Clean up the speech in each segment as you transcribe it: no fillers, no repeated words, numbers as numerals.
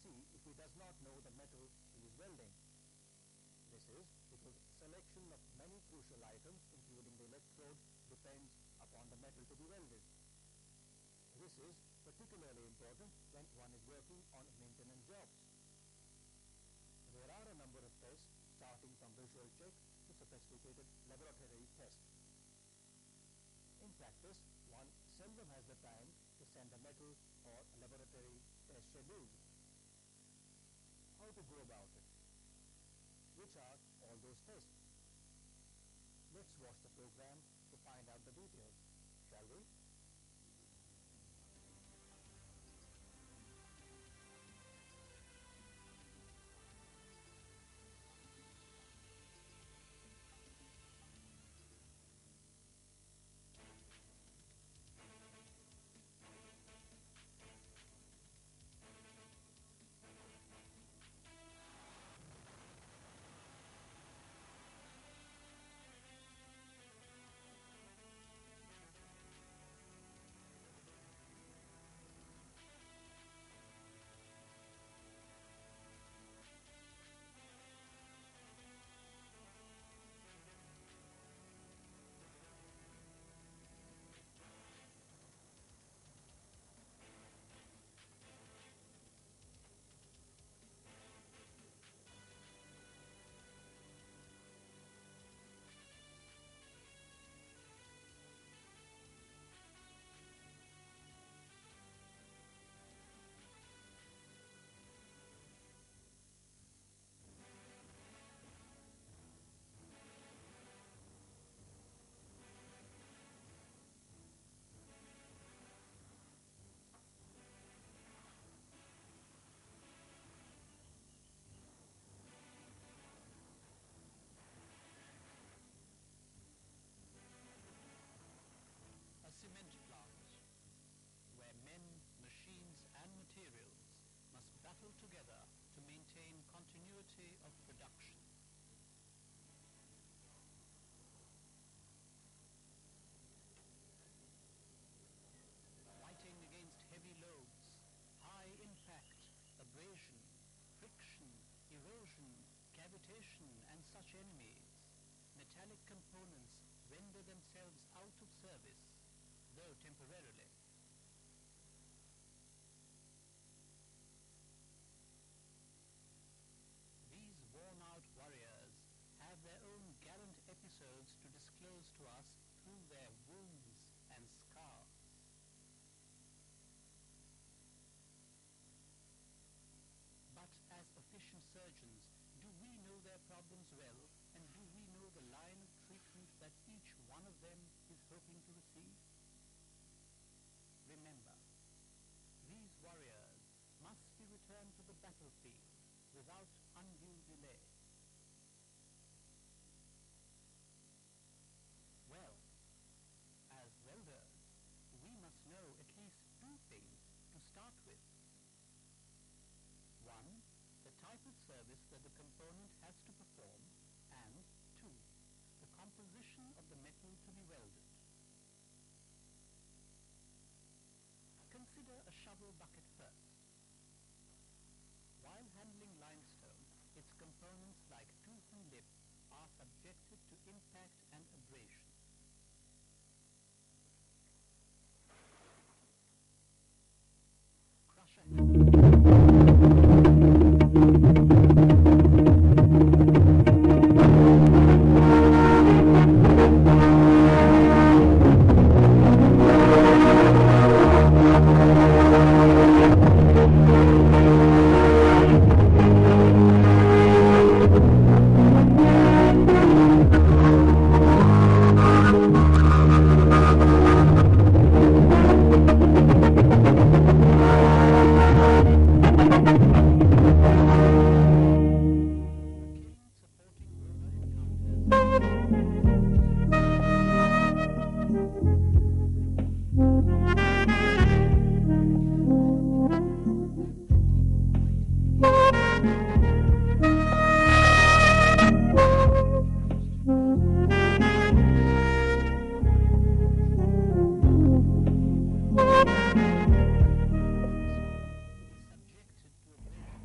see if he does not know the metal he is welding. This is because selection of many crucial items, including the electrode, depends upon the metal to be welded. This is particularly important when one is working on maintenance jobs. There are a number of tests, starting from visual check to sophisticated laboratory tests. In practice, one seldom has the time to send a metal or a laboratory test schedule. How to go about it? Which are all those tests? Let's watch the program to find out the details, shall we? A cement plant, where men, machines and materials must battle together to maintain continuity of production. Fighting against heavy loads, high impact, abrasion, friction, erosion, cavitation and such enemies, metallic components render themselves out of service, though temporarily. These worn-out warriors have their own gallant episodes to disclose to us through their wounds and scars. But as efficient surgeons, do we know their problems well, and do we know the line of treatment that each one of them is hoping to receive? Remember, these warriors must be returned to the battlefield without undue delay. Well, as welders, we must know at least two things to start with. One, the type of service that the component has to perform, and two, the composition of the metal to be welded. Consider a shovel bucket first. While handling limestone, its components like tooth and lip are subjected to impact and abrasion.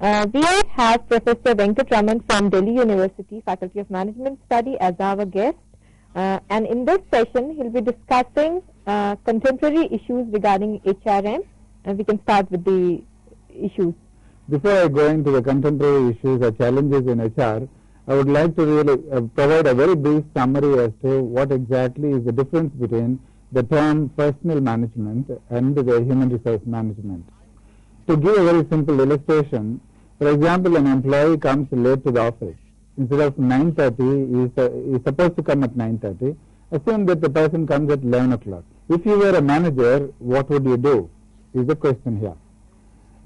We have Professor Venkatraman from Delhi University, Faculty of Management Study, as our guest. And in this session, he'll be discussing contemporary issues regarding HRM. And we can start with the issues. Before I go into the contemporary issues or challenges in HR, I would like to really provide a very brief summary as to what exactly is the difference between the term personnel management and the human resource management. To give a very simple illustration, for example, an employee comes late to the office. Instead of 9:30, he is supposed to come at 9:30. Assume that the person comes at 11 o'clock. If you were a manager, what would you do? Is the question here.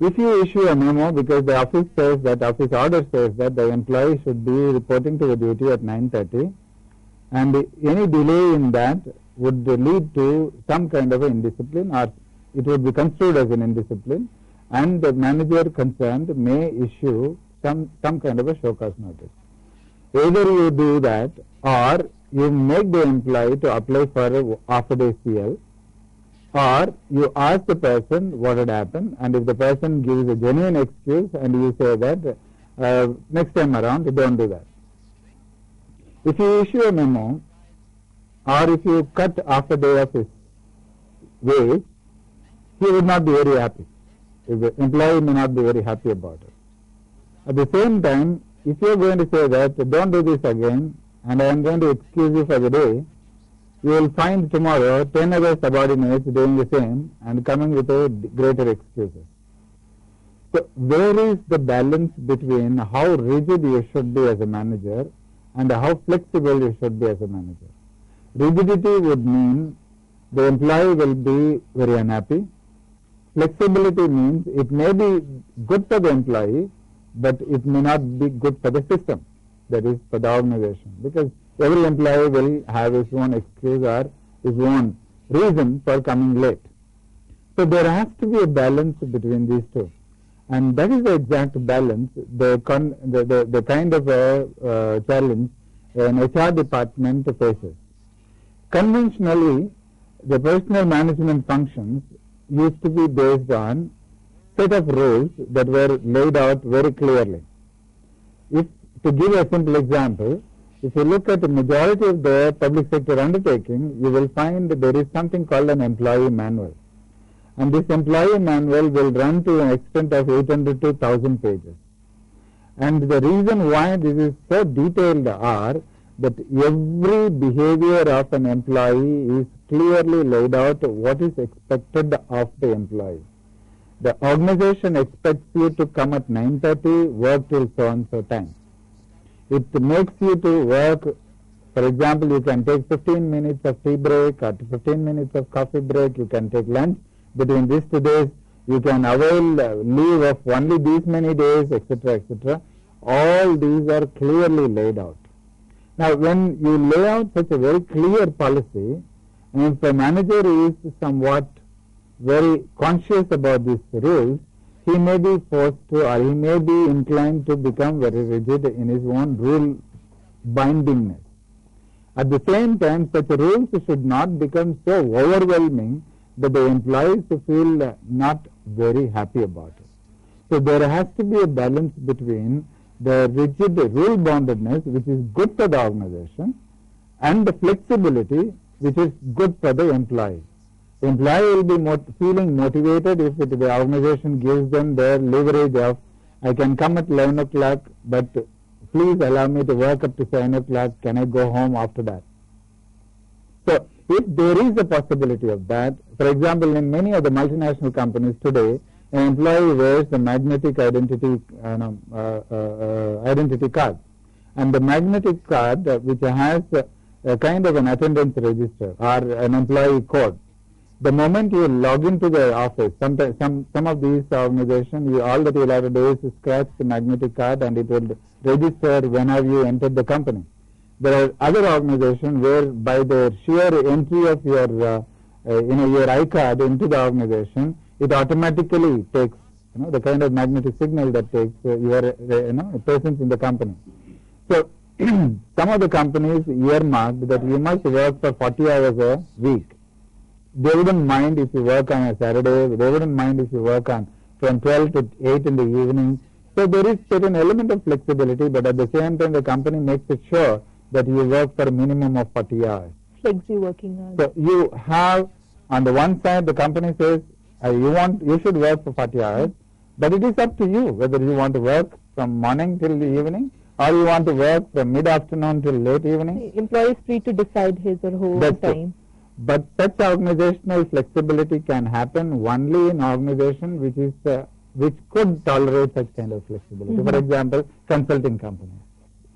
If you issue a memo because the office says that, office order says that the employee should be reporting to the duty at 9:30, and any delay in that would lead to some kind of indiscipline, or it would be construed as an indiscipline, and the manager concerned may issue some kind of a show cause notice. Either you do that, or you make the employee to apply for a half-a-day CL, or you ask the person what had happened, and if the person gives a genuine excuse and you say that next time around, don't do that. If you issue a memo, or if you cut half a day of his wage, he would not be very happy. The employee may not be very happy about it. At the same time, if you are going to say that, don't do this again, and I am going to excuse you for the day, you will find tomorrow 10 other subordinates doing the same and coming with greater excuses. So where is the balance between how rigid you should be as a manager and how flexible you should be as a manager? Rigidity would mean the employee will be very unhappy. Flexibility means it may be good for the employee, but it may not be good for the system, that is for the organization, because every employee will have his own excuse or his own reason for coming late. So there has to be a balance between these two, and that is the exact balance, the kind of a challenge an HR department faces. Conventionally, the personnel management functions used to be based on set of rules that were laid out very clearly. If, to give a simple example, if you look at the majority of the public sector undertaking, you will find that there is something called an employee manual. And this employee manual will run to an extent of 800 to 1000 pages. And the reason why this is so detailed are that every behavior of an employee is clearly laid out what is expected of the employee. The organization expects you to come at 9:30, work till so and so time. It makes you to work, for example, you can take 15 minutes of tea break or 15 minutes of coffee break, you can take lunch between these 2 days, you can avail leave of only these many days, etc., etc. All these are clearly laid out. Now, when you lay out such a very clear policy, and if the manager is somewhat very conscious about these rules, he may be forced to, or he may be inclined to become very rigid in his own rule bindingness. At the same time, such rules should not become so overwhelming that the employees feel not very happy about it. So there has to be a balance between the rigid rule boundedness, which is good for the organization, and the flexibility, which is good for the employee. The employee will be feeling motivated if the organization gives them their leverage of, I can come at 11 o'clock, but please allow me to work up to 7 o'clock, can I go home after that? So if there is a possibility of that, for example, in many of the multinational companies today, an employee wears the magnetic identity card, and the magnetic card which has a kind of an attendance register or an employee code. The moment you log into the office, some of these organizations, all that you will have to do is scratch the magnetic card and it will register whenever you entered the company. There are other organizations where by the sheer entry of your your iCard into the organization, it automatically takes the kind of magnetic signal that takes your presence in the company. So some of the companies earmarked that you must work for 40 hours a week. They wouldn't mind if you work on a Saturday. They wouldn't mind if you work on from 12 to 8 in the evening. So there is certain element of flexibility, but at the same time the company makes it sure that you work for a minimum of 40 hours. Flexi working hours. So you have, on the one side, the company says you should work for 40 hours, but it is up to you whether you want to work from morning till the evening, or you want to work from mid-afternoon till late evening. The employee is free to decide his or her own That's time. But such organizational flexibility can happen only in organization which could tolerate such kind of flexibility. For example, consulting companies,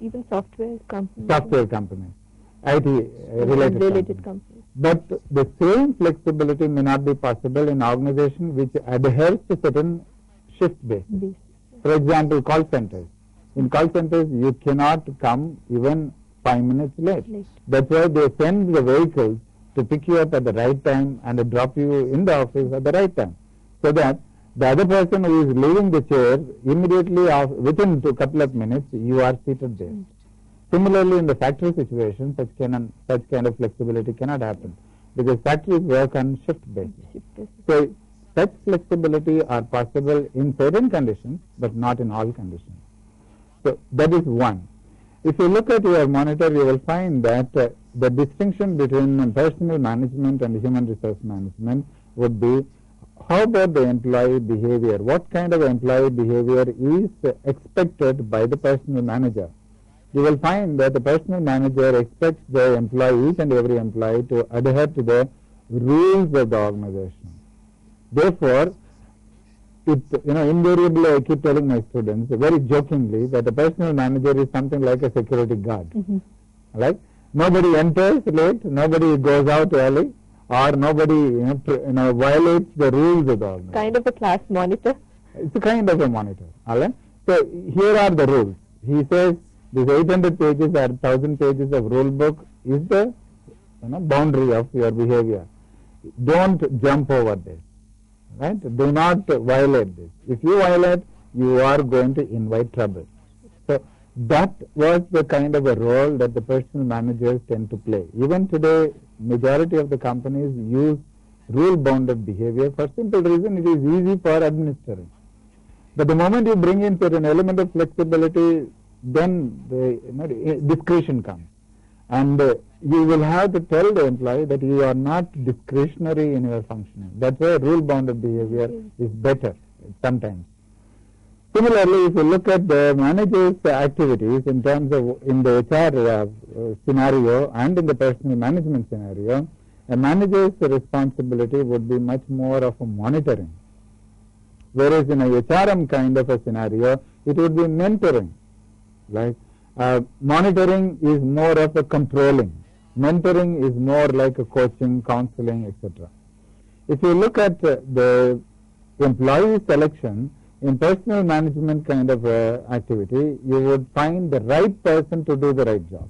Even software companies. software companies, IT related companies. But the same flexibility may not be possible in organization which adheres to certain shift basis. For example, call centers. In call centers, you cannot come even 5 minutes late. That's why they send the vehicles to pick you up at the right time and drop you in the office at the right time, so that the other person who is leaving the chair, immediately within a couple of minutes, you are seated there. Similarly, in the factory situation, such kind of flexibility cannot happen, because factories work on shift basis. So such flexibility are possible in certain conditions, but not in all conditions. So that is one. If you look at your monitor, you will find that the distinction between personnel management and human resource management would be, how about the employee behavior? What kind of employee behavior is expected by the personnel manager? You will find that the personnel manager expects the employee, each and every employee, to adhere to the rules of the organization. Therefore, invariably I keep telling my students, very jokingly, that the personnel manager is something like a security guard. Right? Nobody enters late, nobody goes out early, or nobody violates the rules of the organization. Kind of a class monitor. It's a kind of a monitor. Right? So here are the rules. He says these 800 pages or 1000 pages of rule book is the boundary of your behavior. Don't jump over this. Right? Do not violate this. If you violate, you are going to invite trouble. So that was the kind of a role that the personnel managers tend to play. Even today, majority of the companies use rule-bounded behavior for simple reason it is easy for administering. But the moment you bring in certain element of flexibility, then the discretion comes. And you will have to tell the employee that you are not discretionary in your functioning. That's why rule-bounded behavior is better sometimes. Similarly, if you look at the manager's activities in terms of in the HR scenario and in the personnel management scenario, a manager's responsibility would be much more of a monitoring. Whereas in a HRM kind of a scenario, it would be mentoring. Like monitoring is more of a controlling. Mentoring is more like a coaching, counseling, etc. If you look at the employee selection in personnel management kind of activity, you would find the right person to do the right job.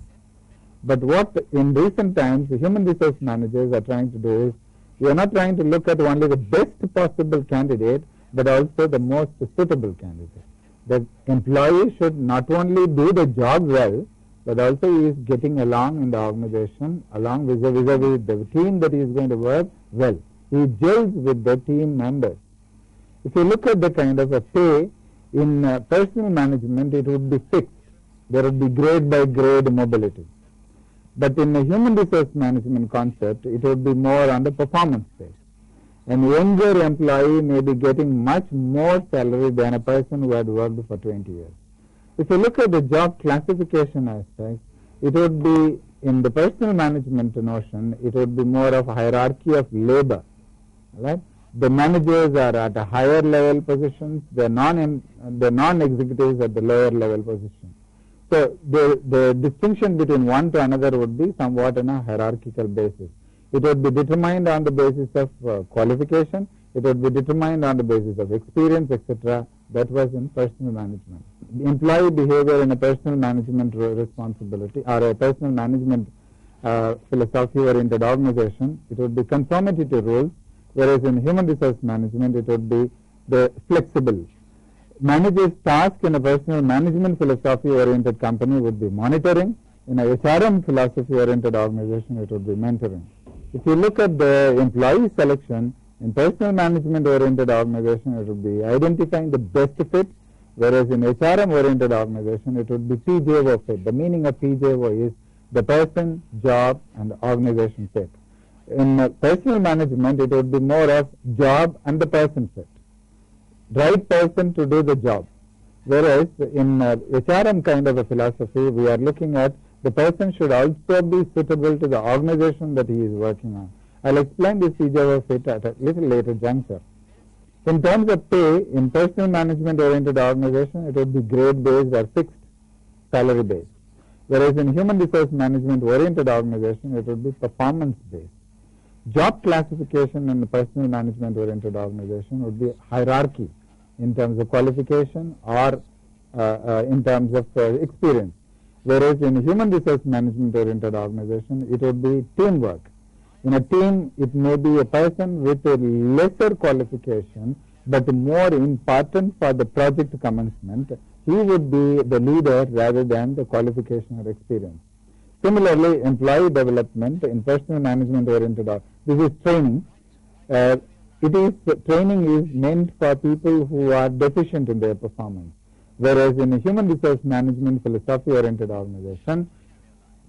But what in recent times the human resource managers are trying to do is, we are not trying to look at only the best possible candidate, but also the most suitable candidate. The employee should not only do the job well, but also he is getting along in the organization, along vis-a-vis the team that he is going to work well. He gels with the team members. If you look at the kind of a pay in personnel management, it would be fixed. There would be grade by grade mobility. But in the human resource management concept, it would be more on the performance base. An younger employee may be getting much more salary than a person who had worked for 20 years. If you look at the job classification aspect, it would be, in the personnel management notion, it would be more of a hierarchy of labor. Right? The managers are at a higher level positions, the non-executives at the lower level position. So the distinction between one to another would be somewhat on a hierarchical basis. It would be determined on the basis of qualification, it would be determined on the basis of experience, etc. That was in personnel management. The employee behavior in a personnel management responsibility or a personnel management philosophy-oriented organization, it would be conformity to rules, whereas in human resource management it would be the flexible. Manager's task in a personnel management philosophy-oriented company would be monitoring. In a HRM philosophy-oriented organization, it would be mentoring. If you look at the employee selection, in personnel management-oriented organization, it would be identifying the best fit, Whereas in HRM-oriented organization, it would be PJO fit. The meaning of PJO is the person, job, and organization fit. In personal management, it would be more of job and the person fit. Right person to do the job. Whereas in HRM kind of a philosophy, we are looking at the person should also be suitable to the organization that he is working on. I'll explain this PJO fit at a little later juncture. In terms of pay, in personal management oriented organization, it would be grade based or fixed salary based. Whereas in human resource management oriented organization, it would be performance based. Job classification in the personal management oriented organization would be hierarchy in terms of qualification or in terms of experience. Whereas in human resource management oriented organization, it would be teamwork. In a team, it may be a person with a lesser qualification, but more important for the project commencement. He would be the leader rather than the qualification or experience. Similarly, employee development in personal management oriented, this is training. Training is meant for people who are deficient in their performance. Whereas in a human resource management philosophy oriented organization,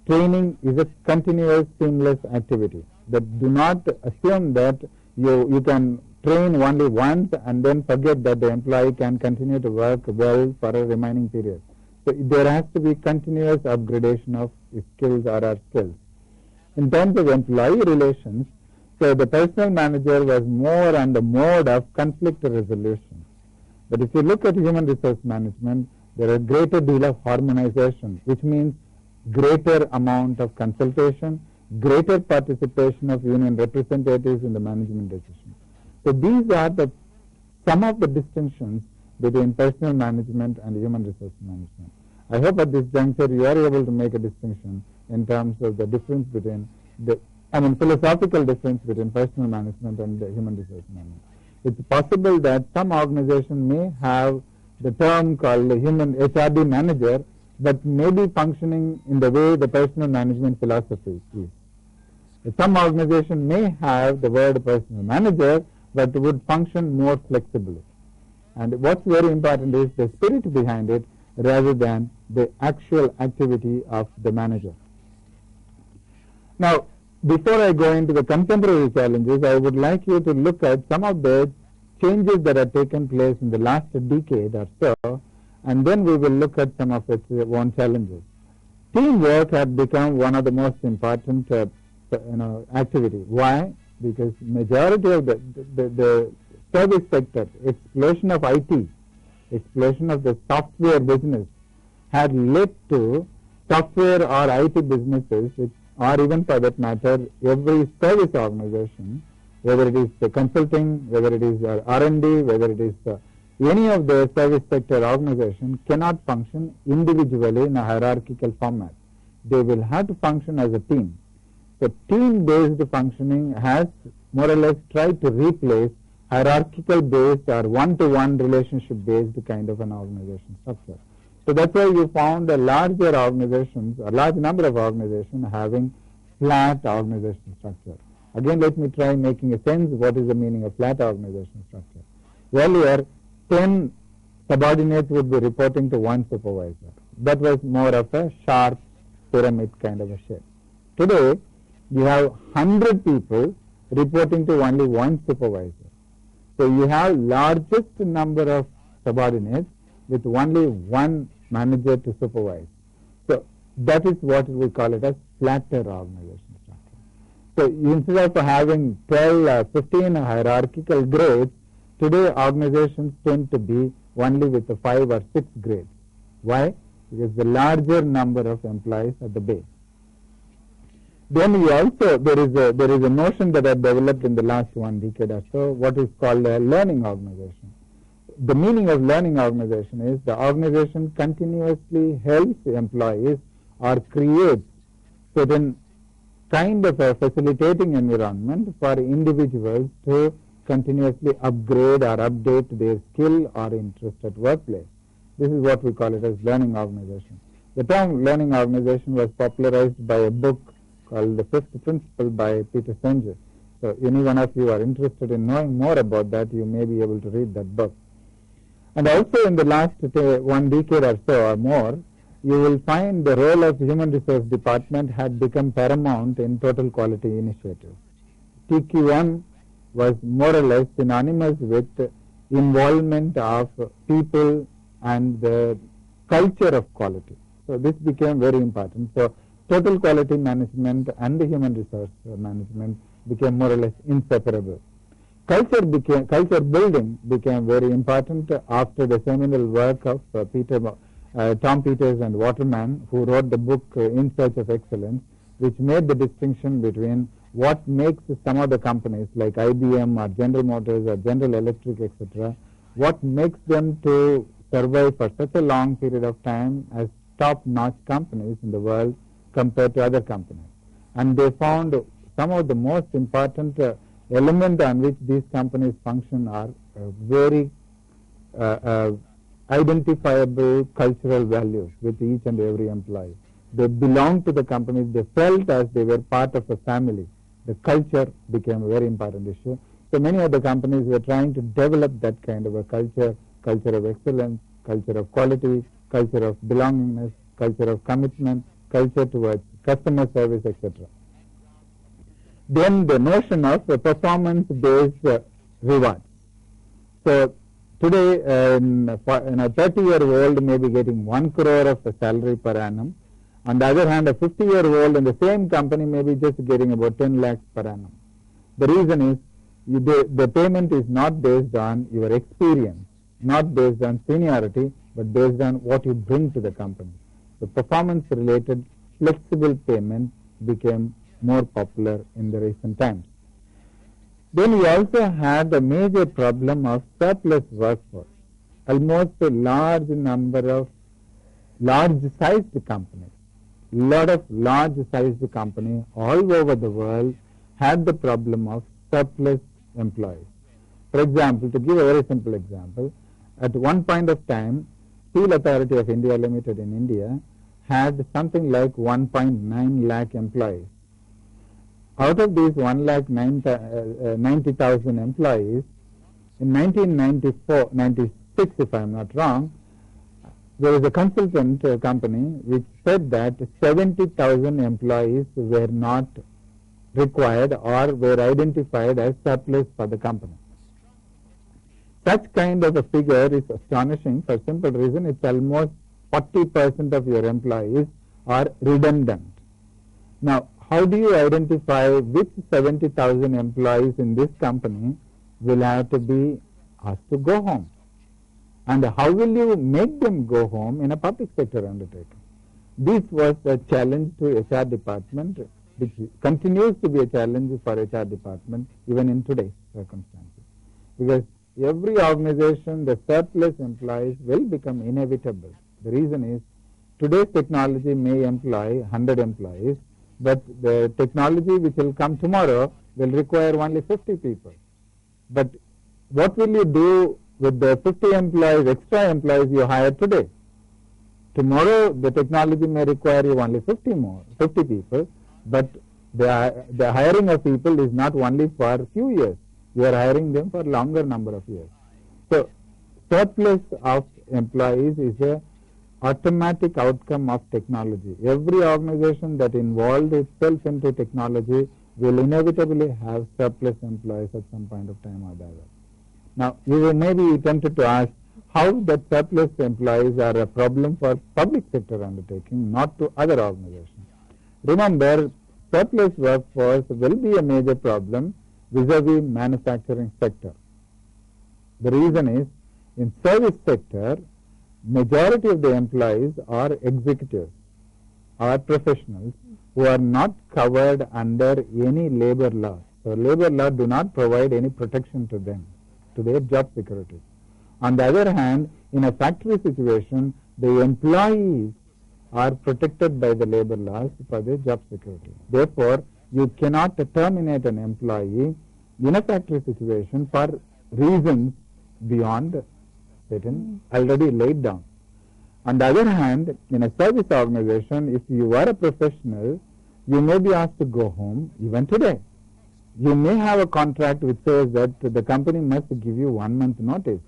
training is a continuous seamless activity. That do not assume that you can train only once and then forget that the employee can continue to work well for a remaining period. So there has to be continuous upgradation of skills or our skills. In terms of employee relations, so the personal manager was more on the mode of conflict resolution. But if you look at human resource management, there is a greater deal of harmonization, which means greater amount of consultation, greater participation of union representatives in the management decision. So these are some of the distinctions between personal management and human resource management. I hope at this juncture you are able to make a distinction in terms of the difference between philosophical difference between personal management and the human resource management. It's possible that some organization may have the term called the human HRD manager, but may be functioning in the way the personal management philosophy is. Some organization may have the word personal manager, but would function more flexibly. And what's very important is the spirit behind it rather than the actual activity of the manager. Now, before I go into the contemporary challenges, I would like you to look at some of the changes that have taken place in the last decade or so, and then we will look at some of its own challenges. Teamwork has become one of the most important activity. Why? Because majority of the service sector, explosion of IT, explosion of the software business had led to software or IT businesses, or even for that matter, every service organization, whether it is the consulting, whether it is R&D, whether it is any of the service sector organization cannot function individually in a hierarchical format. They will have to function as a team. So team-based functioning has more or less tried to replace hierarchical-based or one-to-one relationship-based kind of an organization structure. So that's why you found a large number of organizations having flat organization structure. Again, let me try making a sense what is the meaning of flat organization structure. Earlier, 10 subordinates would be reporting to one supervisor. That was more of a sharp pyramid kind of a shape. Today, you have 100 people reporting to only one supervisor. So you have largest number of subordinates with only one manager to supervise. So that is what we call it as flatter organization structure. So instead of having 12 or 15 hierarchical grades, today organizations tend to be only with the 5 or 6 grades. Why? Because the larger number of employees at the base. Then there is a notion that had developed in the last 1 decade or so, what is called a learning organization. The meaning of learning organization is the organization continuously helps employees or creates certain kind of a facilitating environment for individuals to continuously upgrade or update their skill or interest at workplace. This is what we call it as learning organization. The term learning organization was popularized by a book called The Fifth Principle by Peter Senge. So any one of you are interested in knowing more about that, you may be able to read that book. And also in the last one decade or so or more, you will find the role of human resource department had become paramount in total quality initiatives. TQM was more or less synonymous with involvement of people and the culture of quality. So this became very important. So total quality management and the human resource management became more or less inseparable. Culture building became very important after the seminal work of Tom Peters and Waterman, who wrote the book In Search of Excellence, which made the distinction between what makes some of the companies like IBM or General Motors or General Electric, etc., what makes them to survive for such a long period of time as top-notch companies in the world compared to other companies. And they found some of the most important elements on which these companies function are very identifiable cultural values with each and every employee. They belonged to the company. They felt as they were part of a family. The culture became a very important issue. So many of the companies were trying to develop that kind of a culture of excellence, culture of quality, culture of belongingness, culture of commitment, culture towards customer service, etc. Then the notion of performance-based rewards. So today, a 30-year-old may be getting 1 crore of a salary per annum. On the other hand, a 50-year-old in the same company may be just getting about 10 lakhs per annum. The reason is the payment is not based on your experience, not based on seniority, but based on what you bring to the company. The performance-related flexible payment became more popular in the recent times. Then we also had a major problem of surplus workforce. Almost a large number of large-sized companies, lot of large-sized companies all over the world had the problem of surplus employees. For example, to give a very simple example, at one point of time, Steel Authority of India Limited in India had something like 1.9 lakh employees. Out of these 1,90,000 employees, in 1996, if I am not wrong, there was a consultant company which said that 70,000 employees were not required or were identified as surplus for the company. Such kind of a figure is astonishing for simple reason it's almost 40% of your employees are redundant. Now, how do you identify which 70,000 employees in this company will have to be asked to go home? And how will you make them go home in a public sector undertaking? This was a challenge to HR department, which continues to be a challenge for HR department even in today's circumstances. Because every organization, the surplus employees will become inevitable. The reason is today's technology may employ 100 employees, but the technology which will come tomorrow will require only 50 people. But what will you do with the 50 employees, extra employees you hired today? Tomorrow the technology may require you only 50 people, but the hiring of people is not only for a few years. You are hiring them for longer number of years. So surplus of employees is a automatic outcome of technology. Every organization that involved itself into technology will inevitably have surplus employees at some point of time or the other. Now, you may be tempted to ask how that surplus employees are a problem for public sector undertaking, not to other organizations. Remember, surplus workforce will be a major problem vis-a-vis manufacturing sector. The reason is, in service sector, majority of the employees are executives or professionals who are not covered under any labor law. So labor law do not provide any protection to them, to their job security. On the other hand, in a factory situation, the employees are protected by the labor laws for their job security. Therefore, you cannot terminate an employee in a factory situation for reasons beyond certain already laid down. On the other hand, in a service organization, if you are a professional, you may be asked to go home even today. You may have a contract which says that the company must give you 1 month notice.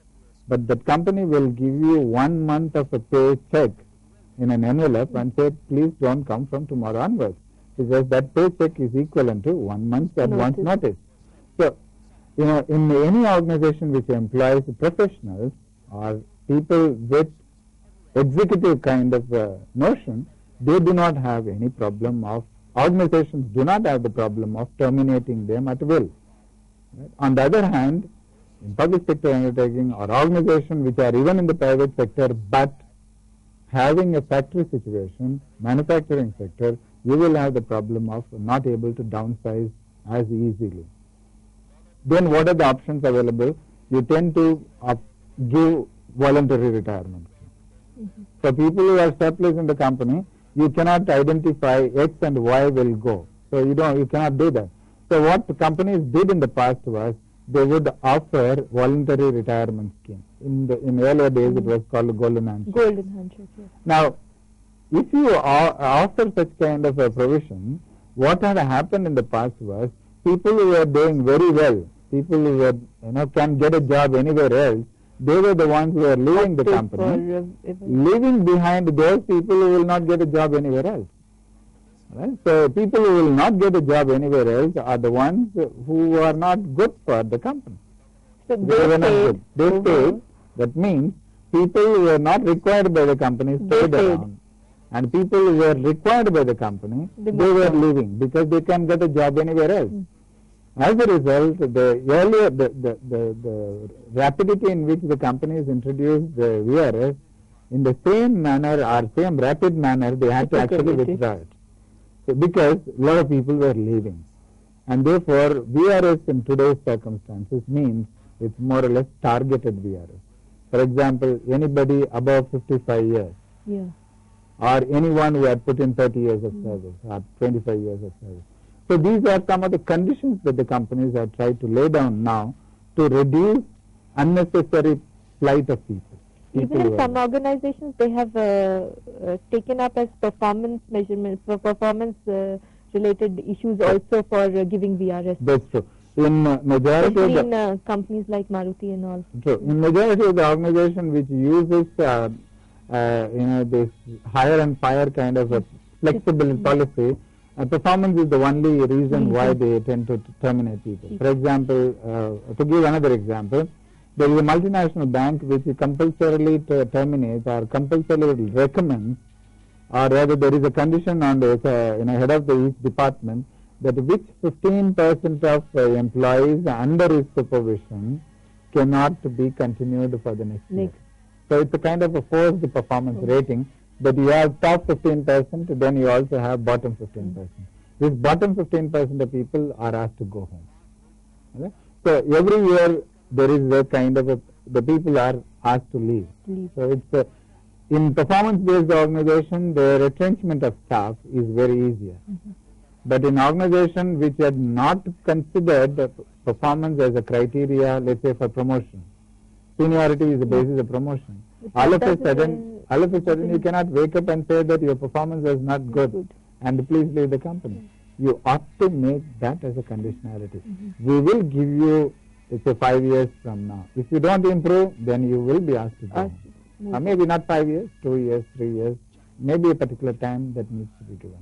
but that company will give you 1 month of a paycheck in an envelope and say, please don't come from tomorrow onwards, because that paycheck is equivalent to 1 month's advance notice. So, in any organization which employs professionals or people with executive kind of notion, they do not have any problem of, organizations do not have the problem of terminating them at will. Right? On the other hand, in public sector undertaking or organizations which are even in the private sector but having a factory situation, manufacturing sector, you will have the problem of not able to downsize as easily. Then what are the options available? You tend to give voluntary retirement. For people who are surplus in the company, you cannot identify X and Y will go. So you cannot do that. So what the companies did in the past was they would offer voluntary retirement scheme. In earlier days it was called golden handshake. Golden handshake, yes. Now, if you offer such kind of a provision, what had happened in the past was people who were doing very well, people who were, can get a job anywhere else, they were the ones who were leaving the company, leaving behind those people who will not get a job anywhere else. Right? So people who will not get a job anywhere else are the ones who are not good for the company. So they stayed. That means people who were not required by the company stayed around. And people who were required by the company, they were leaving because they can get a job anywhere else. As a result, the rapidity in which the companies introduced the VRS, in the same manner or same rapid manner, they had to actually withdraw it. So because a lot of people were leaving. And therefore, VRS in today's circumstances means it's more or less targeted VRS. For example, anybody above 55 years. Yeah. Or anyone who had put in 30 years of service or 25 years of service. So these are some of the conditions that the companies have tried to lay down now to reduce unnecessary flight of people. Even in some organizations, they have taken up as performance measurements, for performance related issues also for giving VRS. That's true. In majority of the companies like Maruti and all. True. In majority of the organization which uses this hire and fire kind of a flexible policy, performance is the only reason why they tend to terminate people. For example, to give another example, there is a multinational bank which compulsorily terminates or compulsorily recommends, or rather there is a condition on the head of each department that which 15% of employees under his supervision cannot be continued for the next year. So it's a kind of a forced performance rating that you have top 15%, then you also have bottom 15%. This bottom 15% of people are asked to go home. Okay? So every year there is a kind of the people are asked to leave. So it's in performance-based organization, the retrenchment of staff is very easier. But in organization which had not considered performance as a criteria, let's say for promotion, seniority is the basis of promotion. All of a sudden you cannot wake up and say that your performance was not good and please leave the company. You ought to make that as a conditionality. We will give you, let's say 5 years from now. If you don't improve, then you will be asked to go home. Or maybe not 5 years, 2 years, 3 years, maybe a particular time that needs to be given.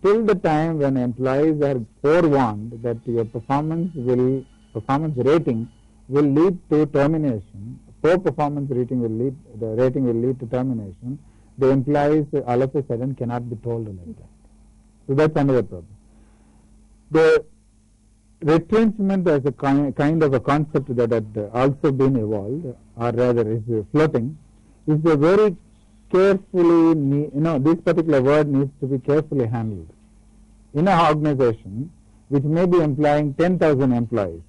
Till the time when employees are forewarned that your performance rating will lead to termination, poor performance rating will lead to termination, the employees all of a sudden cannot be told like that. So that's another problem. The retrenchment as a kind of a concept that had also been evolved, or rather is floating, is a very carefully, this particular word needs to be carefully handled. In an organization which may be employing 10,000 employees,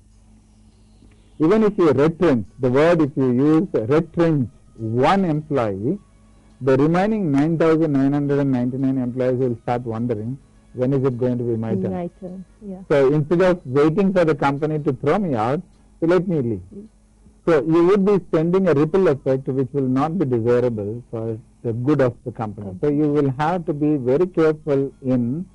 even if you retrench, the word if you use retrench one employee, the remaining 9,999 employees will start wondering, when is it going to be my turn? My turn, yeah. So instead of waiting for the company to throw me out, so let me leave. So you would be sending a ripple effect which will not be desirable for the good of the company. So you will have to be very careful in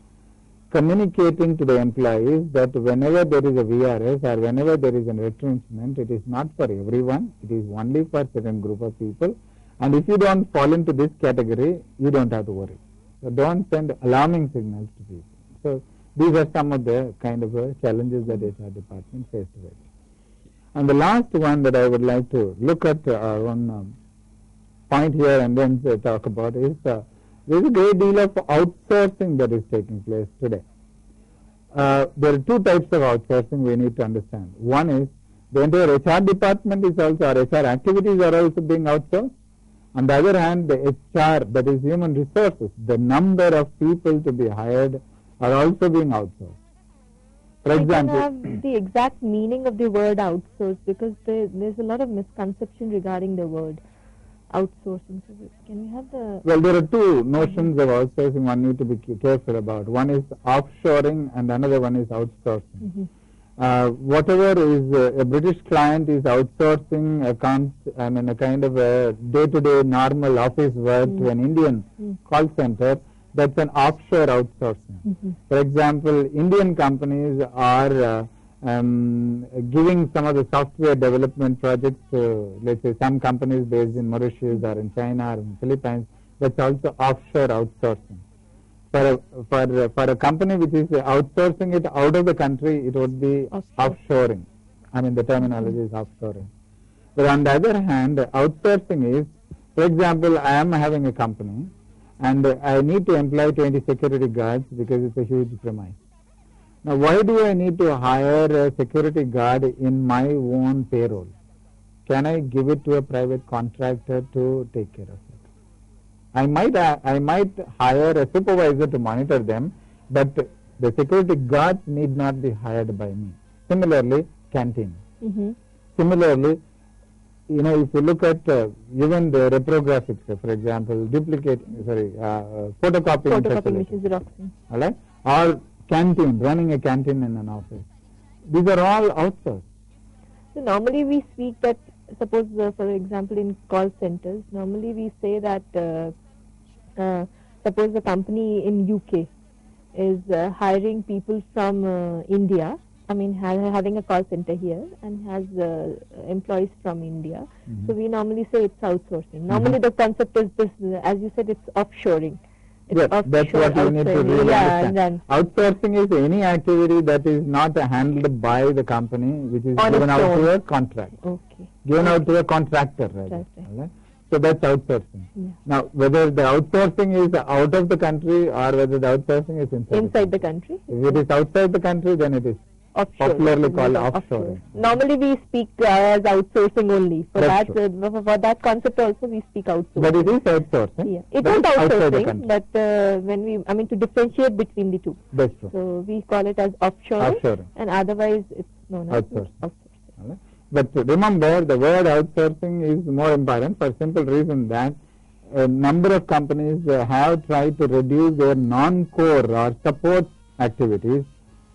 communicating to the employees that whenever there is a VRS or whenever there is a retrenchment, it is not for everyone, it is only for certain group of people, and if you don't fall into this category, you don't have to worry. So don't send alarming signals to people. So these are some of the kind of challenges that HR department faced with. And the last one that I would like to look at one point here and then talk about is there is a great deal of outsourcing that is taking place today. There are two types of outsourcing we need to understand. One is the entire HR department is also, or HR activities are also being outsourced. On the other hand, the HR, that is human resources, the number of people to be hired are also being outsourced. For example, I can have the exact meaning of the word outsource, because there's a lot of misconception regarding the word outsourcing. So can we have the... Well, there are two notions of outsourcing one need to be careful about. One is offshoring and another one is outsourcing. Whatever is a British client is outsourcing a kind of a day-to-day normal office work to an Indian call center, that's an offshore outsourcing. For example, Indian companies are giving some of the software development projects to, let's say, some companies based in Mauritius or in China or in Philippines. That's also offshore outsourcing. For a company which is outsourcing it out of the country, it would be offshoring. I mean, the terminology is offshoring. But on the other hand, outsourcing is, for example, I am having a company and I need to employ 20 security guards because it's a huge premise. Now, why do I need to hire a security guard in my own payroll? Can I give it to a private contractor to take care of it? I might hire a supervisor to monitor them, but the security guards need not be hired by me. Similarly, canteen. Similarly, if you look at even the reprographics, for example, photocopying machines, Xeroxing. All right? Or canteen, running a canteen in an office. These are all outsourced. So normally we speak that, suppose for example in call centers, normally we say that suppose the company in UK is hiring people from India, I mean having a call center here and has employees from India. So we normally say it's outsourcing. Normally the concept is this, as you said, it's offshoring. Yes, that's what you need to really understand. Outsourcing is any activity that is not handled by the company, which is given out to a contract. Given out to a contractor, rather. Right. So that's outsourcing. Now, whether the outsourcing is out of the country or whether the outsourcing is inside the country. If it is outside the country, then it is popularly called offshoring. Normally we speak as outsourcing only. For that concept also we speak outsourcing. But it is outsourcing. It is outsourcing, but to differentiate between the two. That's true. So we call it as offshoring. And otherwise it's known as outsourcing. But remember, the word outsourcing is more important for simple reason that a number of companies have tried to reduce their non-core or support activities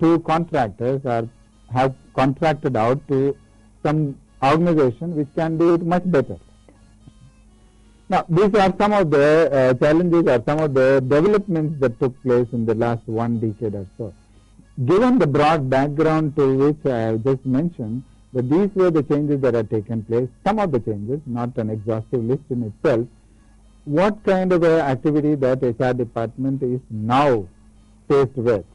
to contractors or have contracted out to some organization which can do it much better. Now, these are some of the challenges or some of the developments that took place in the last 1 decade or so. Given the broad background to which I have just mentioned, that these were the changes that have taken place, some of the changes, not an exhaustive list in itself, what kind of activity that HR department is now faced with.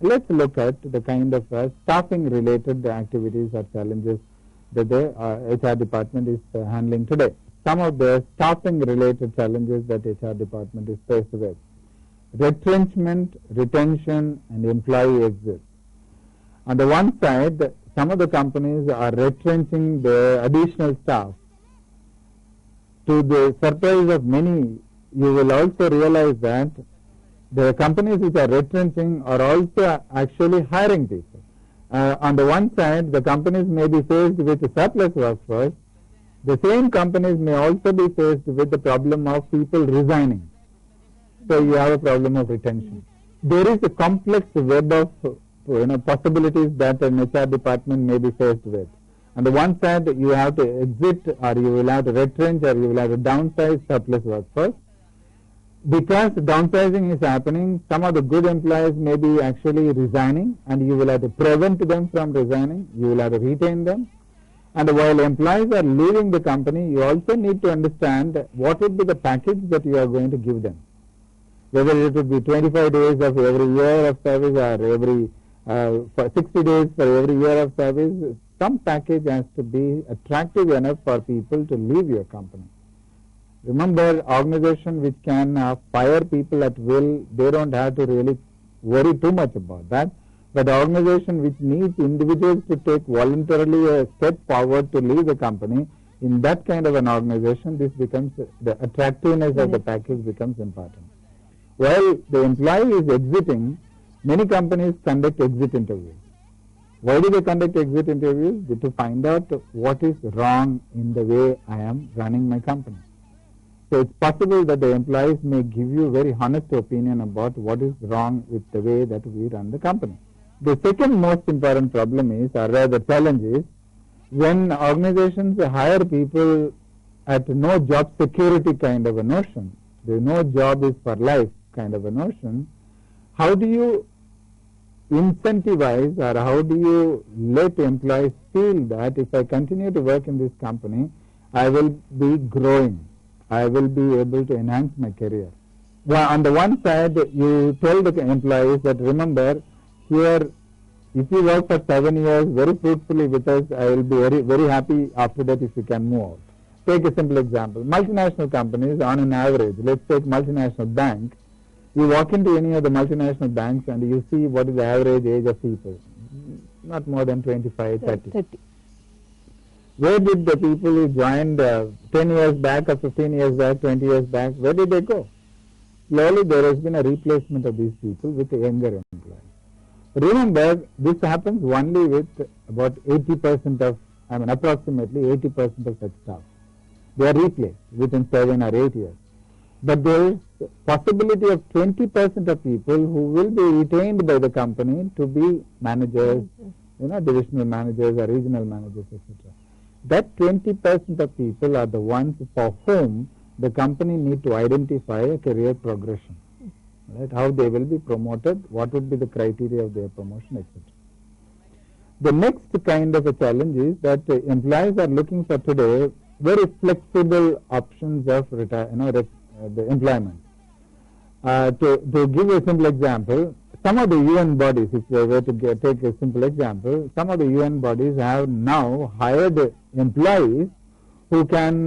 Let's look at the kind of staffing related activities or challenges that the HR department is handling today. Some of the staffing related challenges that HR department is faced with. Retrenchment, retention and employee exit. On the one side, some of the companies are retrenching the additional staff. To the surprise of many, you will also realize that the companies which are retrenching are also actually hiring people. On the one side, the companies may be faced with a surplus workforce. The same companies may also be faced with the problem of people resigning. So you have a problem of retention. There is a complex web of possibilities that an HR department may be faced with. On the one side, you have to exit or you will have to retrench or you will have to downsize surplus workforce. because downsizing is happening, some of the good employees may be actually resigning, and you will have to prevent them from resigning. You will have to retain them. And while employees are leaving the company, you also need to understand what would be the package that you are going to give them. Whether it would be 25 days of every year of service or every 60 days for every year of service, some package has to be attractive enough for people to leave your company. Remember, organization which can fire people at will, they don't have to really worry too much about that. But organization which needs individuals to take voluntarily a step forward to leave the company, in that kind of an organization, this becomes, the attractiveness of the package becomes important. While the employee is exiting, many companies conduct exit interviews. Why do they conduct exit interviews? To find out what is wrong in the way I am running my company. So it's possible that the employees may give you very honest opinion about what is wrong with the way that we run the company. The second most important problem is, or rather challenge is, when organizations hire people at no job security kind of a notion, the no job is for life kind of a notion, how do you incentivize or how do you let employees feel that if I continue to work in this company, I will be growing, I will be able to enhance my career? Well, on the one side, you tell the employees that, remember, here, if you work for 7 years very fruitfully with us, I will be very, very happy after that if you can move out. Take a simple example. Multinational companies, on an average, let's take multinational bank. You walk into any of the multinational banks and you see what is the average age of people. Not more than 25, 30. Where did the people who joined 10 years back or 15 years back, 20 years back, where did they go? Slowly there has been a replacement of these people with the younger employees. Remember, this happens only with about 80% of, approximately 80% of such staff. They are replaced within 7 or 8 years. But there is possibility of 20% of people who will be retained by the company to be managers, divisional managers or regional managers, etc. That 20% of people are the ones for whom the company need to identify a career progression. Right? How they will be promoted, what would be the criteria of their promotion, etc. The next kind of a challenge is that employees are looking for today very flexible options of the employment. To give a simple example, some of the UN bodies, if we were to take a simple example, some of the UN bodies have now hired employees who can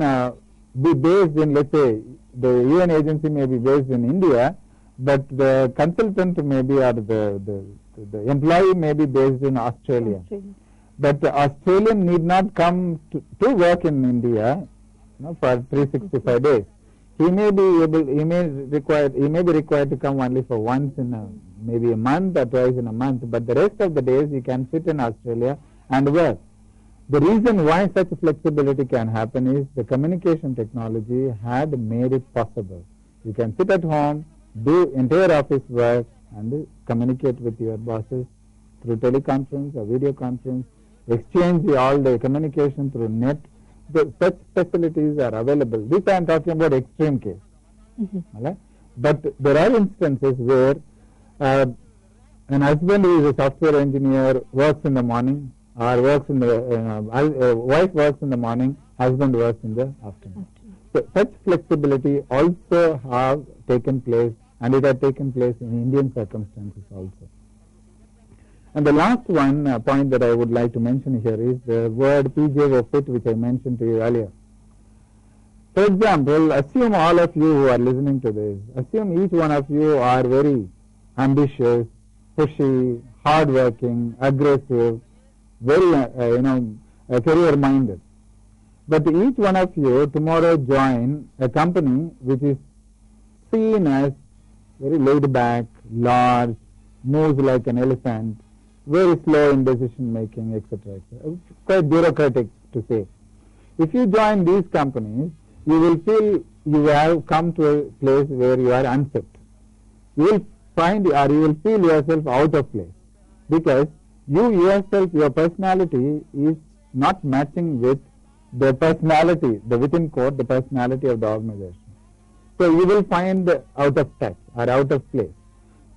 be based in, let's say, the UN agency may be based in India, but the consultant may be, or the employee may be based in Australia. But the Australian need not come to work in India for 365 days. He may be required to come only for once in maybe a month or twice in a month, but the rest of the days he can sit in Australia and work. The reason why such flexibility can happen is the communication technology had made it possible. You can sit at home, do entire office work and communicate with your bosses through teleconference or video conference, exchange all the communication through net. Such facilities are available. This I am talking about extreme case. Right? But there are instances where an husband who is a software engineer works in the morning, or works in the wife works in the morning, husband works in the afternoon. So such flexibility also have taken place, and it has taken place in Indian circumstances also. And the last one point that I would like to mention here is the word PJO fit, which I mentioned to you earlier. For example, assume all of you who are listening to this, assume each one of you are very ambitious, pushy, hardworking, aggressive, very career-minded. But each one of you tomorrow join a company which is seen as very laid back, large, moves like an elephant, very slow in decision making, etc., etc. Quite bureaucratic to say. If you join these companies, you will feel you have come to a place where you are unfit. You will find, or you will feel yourself out of place, because you yourself, your personality is not matching with the personality, the within quote, the personality of the organization. So you will find out of touch or out of place.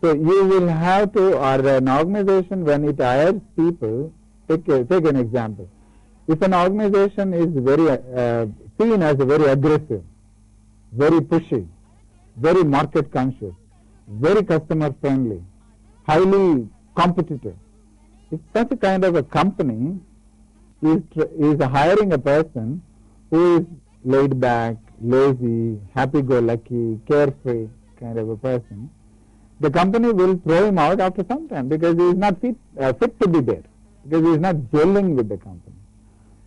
So you will have to, or an organization when it hires people, take an example. If an organization is very seen as very aggressive, very pushy, very market conscious, very customer friendly, highly competitive, if such a kind of a company is hiring a person who is laid back, lazy, happy-go-lucky, carefree kind of a person, the company will throw him out after some time because he is not fit to be there, because he is not gelling with the company.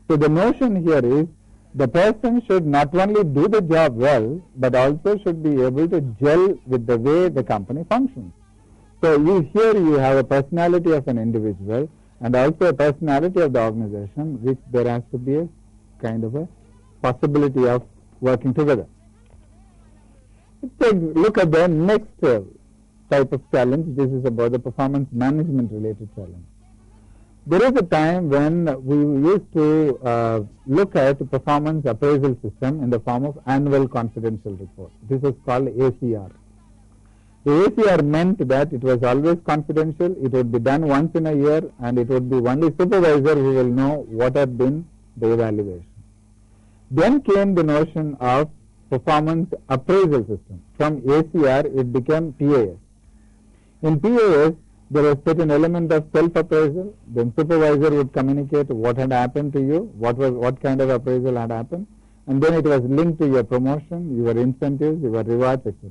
So the notion here is the person should not only do the job well, but also should be able to gel with the way the company functions. So here you have a personality of an individual and also a personality of the organization, which there has to be a kind of a possibility of working together. Let's take a look at the next type of challenge. This is about the performance management related challenge. There is a time when we used to look at the performance appraisal system in the form of annual confidential report. This is called ACR. The ACR meant that it was always confidential, it would be done once in a year, and it would be only supervisor who will know what had been the evaluation. Then came the notion of performance appraisal system. From ACR it became PAS. In PAS there was certain element of self-appraisal, then supervisor would communicate what had happened to you, what kind of appraisal had happened, and then it was linked to your promotion, your incentives, your rewards, etc.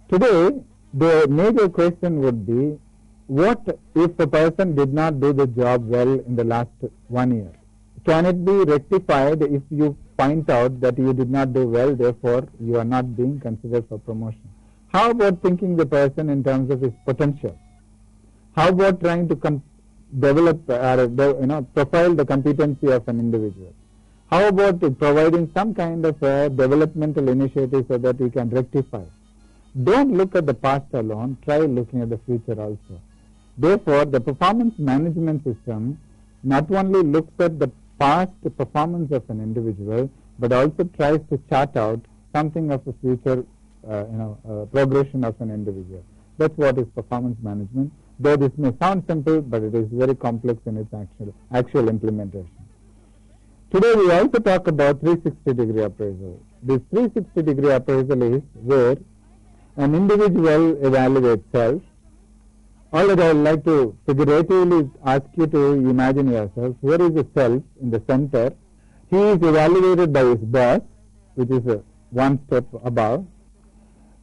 Today, the major question would be, what if a person did not do the job well in the last 1 year? Can it be rectified if you point out that you did not do well, therefore you are not being considered for promotion? How about thinking the person in terms of his potential? How about trying to develop or profile the competency of an individual? How about providing some kind of a developmental initiative so that he can rectify? Don't look at the past alone, try looking at the future also. Therefore, the performance management system not only looks at the past performance of an individual, but also tries to chart out something of the future progression of an individual. That's what is performance management. Though this may sound simple, but it is very complex in its actual implementation. Today we also talk about 360-degree appraisal. This 360-degree appraisal is where an individual evaluates self. All that I would like to figuratively ask you to imagine yourself, here is the self in the center. He is evaluated by his boss, which is one step above.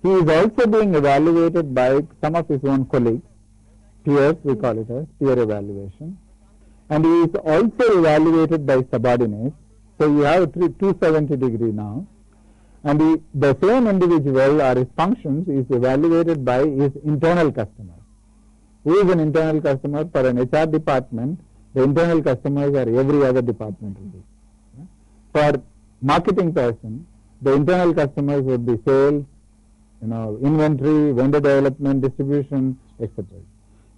He is also being evaluated by some of his own colleagues, peers, we call it as peer evaluation. And he is also evaluated by subordinates. So you have a 270-degree now. And the same individual or his functions is evaluated by his internal customers. Who is an internal customer? For an HR department, the internal customers are every other department. For marketing person, the internal customers would be sales, inventory, vendor development, distribution, etc.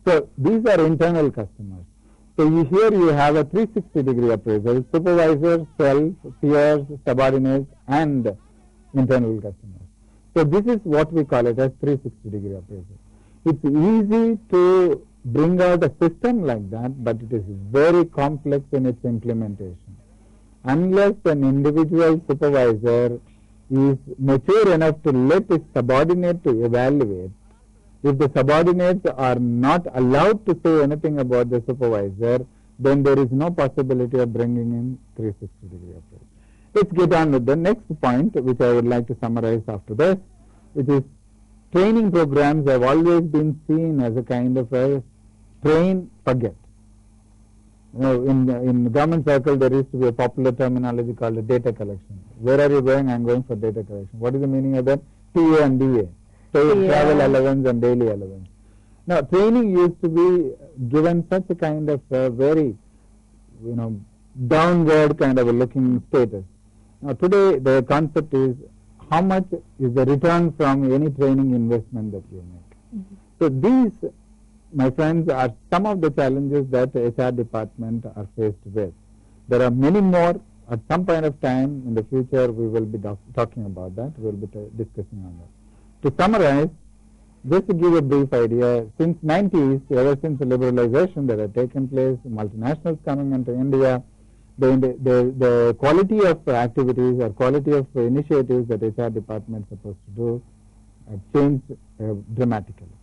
So these are internal customers. So here you have a 360-degree appraisal, supervisor, self, peers, subordinates, and internal customers. So this is what we call it as 360-degree appraisal. It's easy to bring out a system like that, but it is very complex in its implementation. Unless an individual supervisor is mature enough to let his subordinate to evaluate, if the subordinates are not allowed to say anything about the supervisor, then there is no possibility of bringing in 360-degree appraisal. Let's get on with the next point, which I would like to summarize after this, which is training programs have always been seen as a kind of a train, forget. In government circle, there used to be a popular terminology called a data collection. Where are you going? I am going for data collection. What is the meaning of that? TA and DA. Travel allowance and daily allowance. Now, training used to be given such a kind of very, downward kind of a looking status. Now, today the concept is how much is the return from any training investment that you make. So these, my friends, are some of the challenges that the HR department are faced with. There are many more. At some point of time in the future, we will be talking about that. We will be discussing on that. To summarize, just to give a brief idea, since 90s, ever since the liberalization that had taken place, multinationals coming into India, the quality of activities or quality of initiatives that HR department is supposed to do have changed dramatically.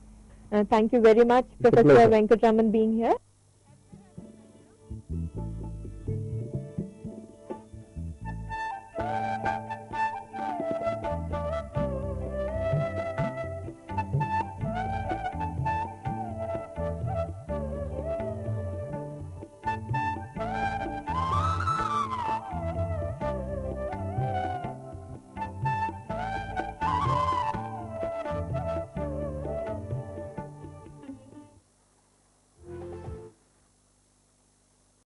Thank you very much, Professor Venkatraman, being here.